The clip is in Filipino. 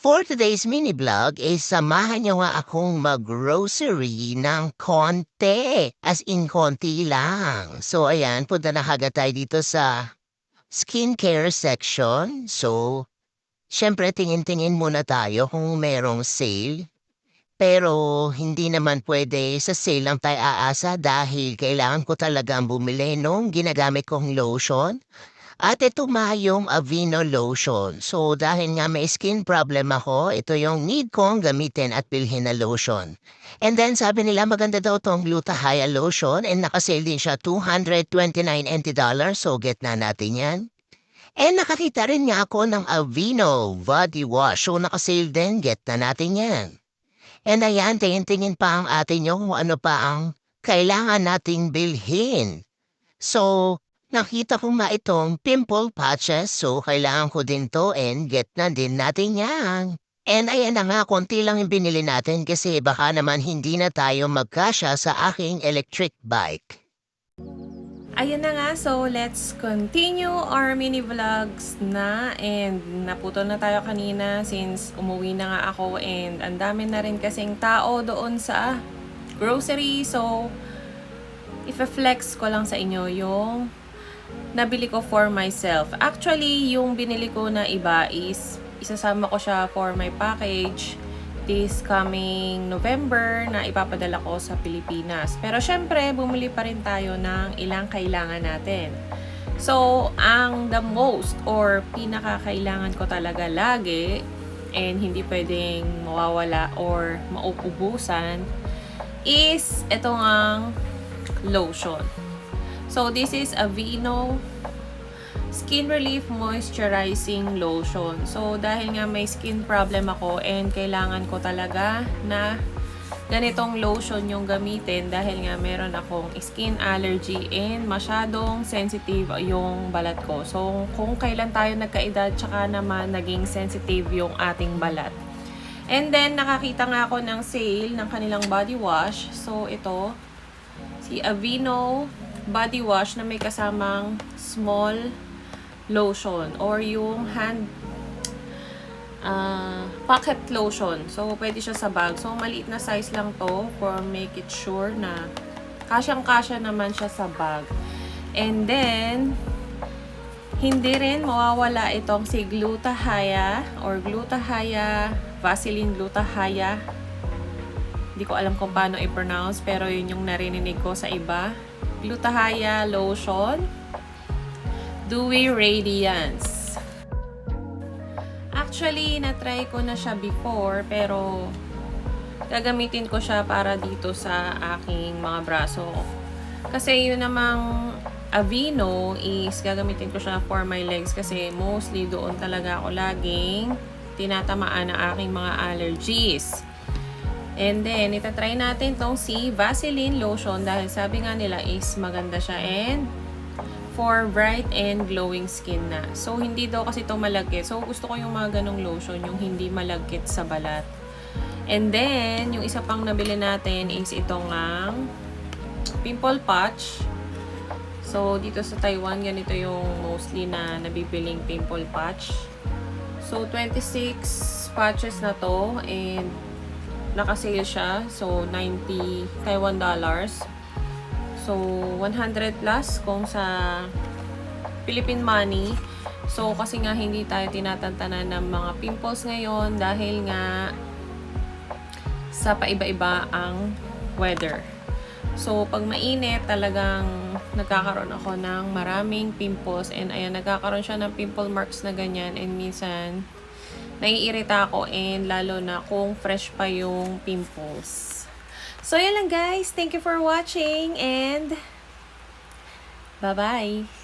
For today's mini vlog is samahan niyo nga akong mag-grocery ng konti. As in, konti lang. So, ayan, punta na kagad tayo dito sa skincare section. So, syempre, tingin-tingin muna tayo kung merong sale. Pero hindi naman pwede sa sale lang tayo aasa dahil kailangan ko talagang bumili nung ginagamit kong lotion. At ito yung Aveeno lotion. So dahil nga may skin problem ako, ito yung need kong gamitin at bilhin na lotion. And then sabi nila maganda daw tong Gluta-Hya lotion and nakasale din siya $229. So get na natin yan. And nakakita rin nga ako ng Aveeno body wash. So nakasale din, get na natin yan. And ayan, tingin-tingin pa ang atin yung kung ano pa ang kailangan nating bilhin. So, nakita ko nga itong pimple patches, so kailangan ko din to and get na din natin yan. And ayan na nga, konti lang yung binili natin kasi baka naman hindi na tayo magkasya sa aking electric bike. Ayun na nga, so let's continue our mini vlogs na, and naputol na tayo kanina since umuwi na nga ako and ang dami na rin kasing tao doon sa grocery. So, ifa-flex ko lang sa inyo yung nabili ko for myself. Actually, yung binili ko na iba is isasama ko siya for my package this coming November na ipapadala ko sa Pilipinas. Pero syempre, bumili pa rin tayo ng ilang kailangan natin. So, ang the most or pinakakailangan ko talaga lagi and hindi pwedeng mawawala or mauubusan is itong ang lotion. So, this is Aveeno Skin Relief Moisturizing Lotion. So, dahil nga may skin problem ako and kailangan ko talaga na ganitong lotion yung gamitin dahil nga meron akong skin allergy and masyadong sensitive yung balat ko. So, kung kailan tayo nagkaedad, tsaka naman naging sensitive yung ating balat. And then, nakakita nga ako ng sale ng kanilang body wash. So, ito, si Aveeno body wash na may kasamang small lotion or yung hand pocket lotion. So, pwede siya sa bag. So, maliit na size lang to for make it sure na kasyang-kasya naman siya sa bag. And then, hindi rin mawawala itong si Gluta-Hya or Gluta-Hya, Vaseline Gluta-Hya. Hindi ko alam kung paano i-pronounce, pero yun yung narinig ko sa iba. Gluta-Hya lotion. Dewy Radiance. Actually, na-try ko na siya before, pero gagamitin ko siya para dito sa aking mga braso. Kasi yun namang Aveeno is gagamitin ko siya for my legs kasi mostly doon talaga ako laging tinatamaan ng aking mga allergies. And then, itatry natin tong si Vaseline lotion dahil sabi nga nila is maganda siya and for bright and glowing skin na. So, hindi daw kasi ito malagkit. So, gusto ko yung mga ganong lotion, yung hindi malagkit sa balat. And then, yung isa pang nabili natin is itong ang pimple patch. So, dito sa Taiwan, ganito yung mostly na nabibiling pimple patch. So, 26 patches na to and nakasale siya. So, 90 Taiwan dollars. So, 100 plus kung sa Philippine money. So, kasi nga hindi tayo tinatantanan ng mga pimples ngayon dahil nga sa paiba-iba ang weather. So, pag mainit, talagang nagkakaroon ako ng maraming pimples. And ayan, nagkakaroon siya ng pimple marks na ganyan. And minsan, naiirita ako and lalo na kung fresh pa yung pimples. So, yun lang guys. Thank you for watching and bye-bye!